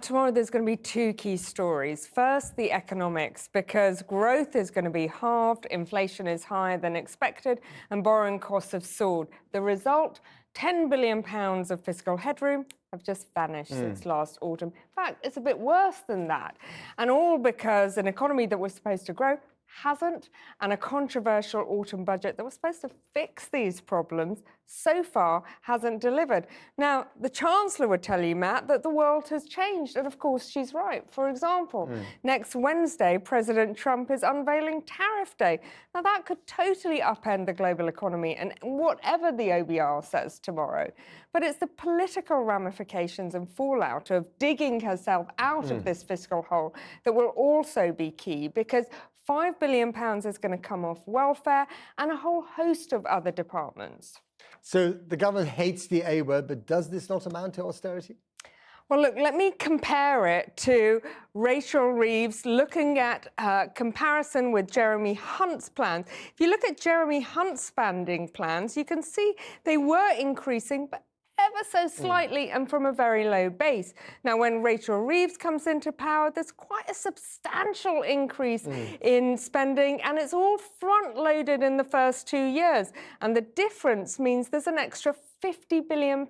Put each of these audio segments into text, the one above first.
Tomorrow there's going to be two key stories. First, the economics, because growth is going to be halved, inflation is higher than expected, and borrowing costs have soared. The result, £10 billion of fiscal headroom have just vanished since last autumn. In fact, it's a bit worse than that. And all because an economy that was supposed to grow hasn't, and a controversial autumn budget that was supposed to fix these problems so far hasn't delivered. Now, the Chancellor would tell you, Matt, that the world has changed, and of course she's right. For example, next Wednesday, President Trump is unveiling Tariff Day. Now, that could totally upend the global economy and whatever the OBR says tomorrow. But it's the political ramifications and fallout of digging herself out of this fiscal hole that will also be key, because £5 billion is going to come off welfare and a whole host of other departments. So the government hates the A word, but does this not amount to austerity? Well, look, let me compare it to Rachel Reeves looking at comparison with Jeremy Hunt's plans. If you look at Jeremy Hunt's spending plans, you can see they were increasing, but ever so slightly and from a very low base. Now, when Rachel Reeves comes into power, there's quite a substantial increase in spending, and it's all front-loaded in the first 2 years. And the difference means there's an extra £50 billion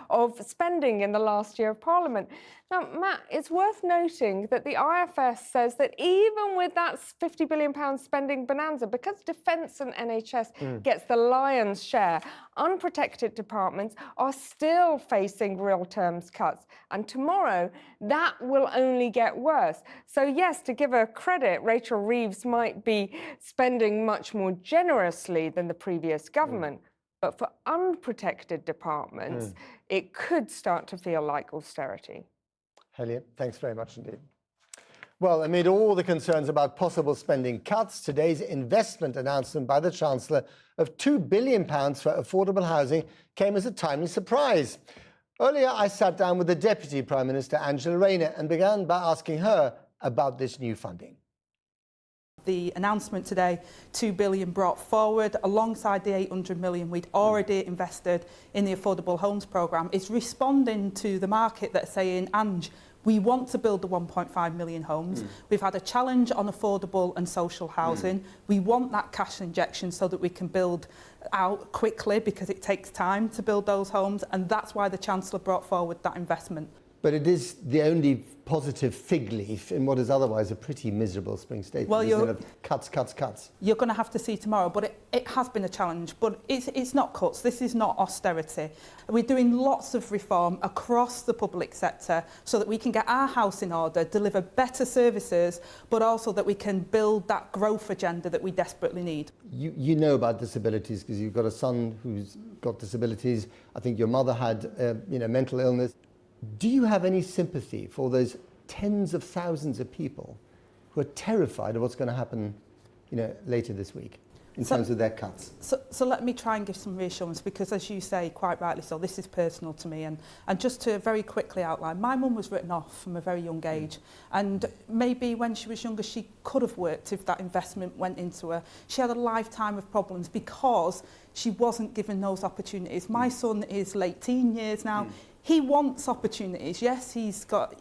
of spending in the last year of Parliament. Now, Matt, it's worth noting that the IFS says that even with that £50 billion spending bonanza, because defence and NHS gets the lion's share, unprotected departments are still facing real terms cuts. And tomorrow, that will only get worse. So yes, to give her credit, Rachel Reeves might be spending much more generously than the previous government. But for unprotected departments, it could start to feel like austerity. Helia, thanks very much indeed. Well, amid all the concerns about possible spending cuts, today's investment announcement by the Chancellor of £2 billion for affordable housing came as a timely surprise. Earlier, I sat down with the Deputy Prime Minister, Angela Rayner, and began by asking her about this new funding. The announcement today, £2 billion brought forward alongside the £800 million we'd already invested in the Affordable Homes Programme, is responding to the market that's saying, Ange, we want to build the 1.5 million homes. We've had a challenge on affordable and social housing. We want that cash injection so that we can build out quickly, because it takes time to build those homes, and that's why the Chancellor brought forward that investment. But it is the only positive fig leaf in what is otherwise a pretty miserable spring statement, well, isn't it? Cuts, cuts, cuts. You're going to have to see tomorrow, but it has been a challenge. But it's not cuts. This is not austerity. We're doing lots of reform across the public sector so that we can get our house in order, deliver better services, but also that we can build that growth agenda that we desperately need. You know about disabilities because you've got a son who's got disabilities. I think your mother had mental illness. Do you have any sympathy for those tens of thousands of people who are terrified of what's going to happen, later this week in terms of their cuts? So let me try and give some reassurance, because as you say, quite rightly so, this is personal to me. And just to very quickly outline, my mum was written off from a very young age. And maybe when she was younger, she could have worked if that investment went into her. She had a lifetime of problems because she wasn't given those opportunities. My son is late teen years now. He wants opportunities. Yes, he's got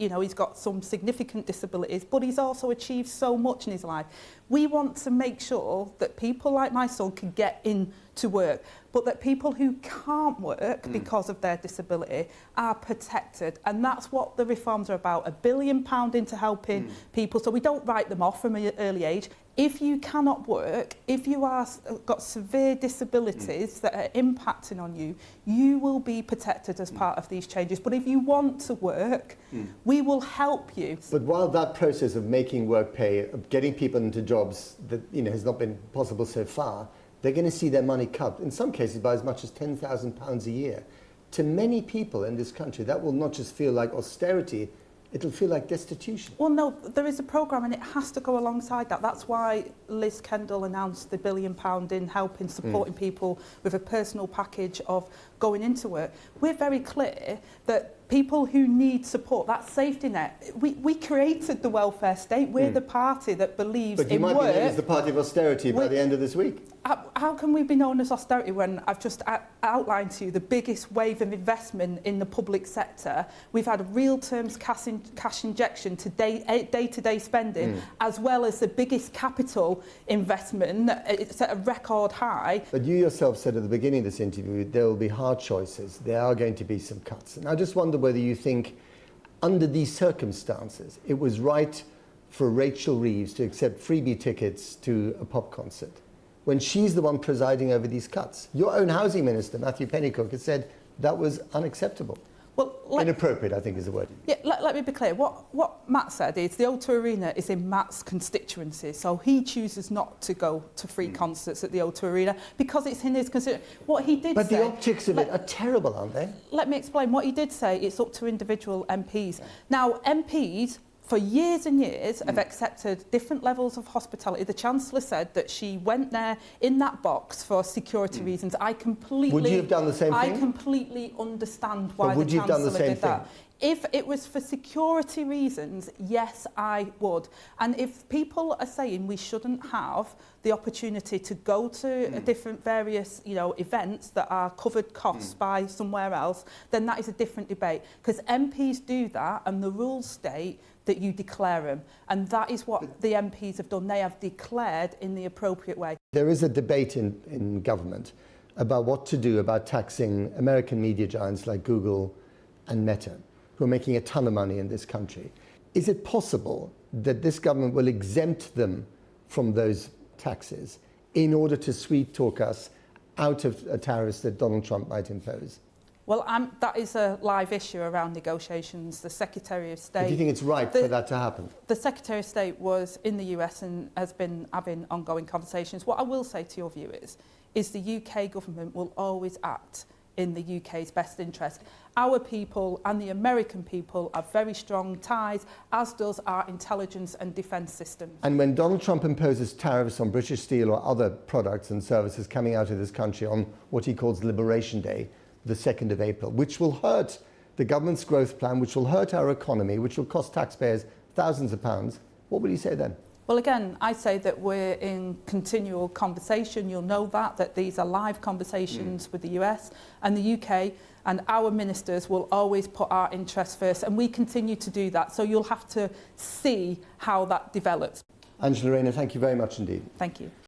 some significant disabilities, but he's also achieved so much in his life. We want to make sure that people like my son can get into work, but that people who can't work because of their disability are protected. And that's what the reforms are about, £1 billion into helping people so we don't write them off from an early age. If you cannot work, if you are got severe disabilities that are impacting on you, you will be protected as part of these changes. But if you want to work, we will help you. But while that process of making work pay, of getting people into jobs that has not been possible so far, they're going to see their money cut, in some cases by as much as £10,000 a year. To many people in this country, that will not just feel like austerity, it'll feel like destitution. Well, no, there is a programme and it has to go alongside that. That's why Liz Kendall announced the £1 billion in helping, supporting people with a personal package of going into work. We're very clear that people who need support, that safety net. We created the welfare state. We're the party that believes But you in might work. be known as the party of austerity by the end of this week. How can we be known as austerity when I've just outlined to you the biggest wave of investment in the public sector? We've had real terms cash injection to day-to-day spending, as well as the biggest capital investment. It's at a record high. But you yourself said at the beginning of this interview there will be hard choices. There are going to be some cuts. And I just wonder whether you think, under these circumstances, it was right for Rachel Reeves to accept freebie tickets to a pop concert when she's the one presiding over these cuts. Your own housing minister, Matthew Pennycook, has said that was unacceptable. Well, inappropriate, I think, is the word. Yeah, let me be clear. What Matt said is the O2 Arena is in Matt's constituency, so he chooses not to go to free concerts at the O2 Arena because it's in his constituency. What he did But say... the optics of it are terrible, aren't they? Let me explain. What he did say, it's up to individual MPs. Now, MPs... for years and years, have accepted different levels of hospitality. The Chancellor said that she went there in that box for security reasons. I completely... Would you have done the same thing? I completely understand why But would the you have done Chancellor the same did that. thing? If it was for security reasons, yes, I would. And if people are saying we shouldn't have the opportunity to go to different various, events that are covered costs by somewhere else, then that is a different debate. Because MPs do that, and the rules state that you declare them. And that is what the MPs have done. They have declared in the appropriate way. There is a debate in government about what to do about taxing American media giants like Google and Meta, who are making a ton of money in this country. Is it possible that this government will exempt them from those taxes in order to sweet talk us out of tariffs that Donald Trump might impose? Well, that is a live issue around negotiations. The Secretary of State... Do you think it's right for that to happen? The Secretary of State was in the US and has been having ongoing conversations. What I will say to your viewers is the UK government will always act in the UK's best interest. Our people and the American people have very strong ties, as does our intelligence and defence system. And when Donald Trump imposes tariffs on British steel or other products and services coming out of this country on what he calls Liberation Day, the 2nd of April, which will hurt the government's growth plan, which will hurt our economy, which will cost taxpayers thousands of pounds, what will you say then? Well, again, I say that we're in continual conversation. You'll know that these are live conversations with the US and the UK, and our ministers will always put our interests first, and we continue to do that. So you'll have to see how that develops. Angela Rayner, thank you very much indeed. Thank you.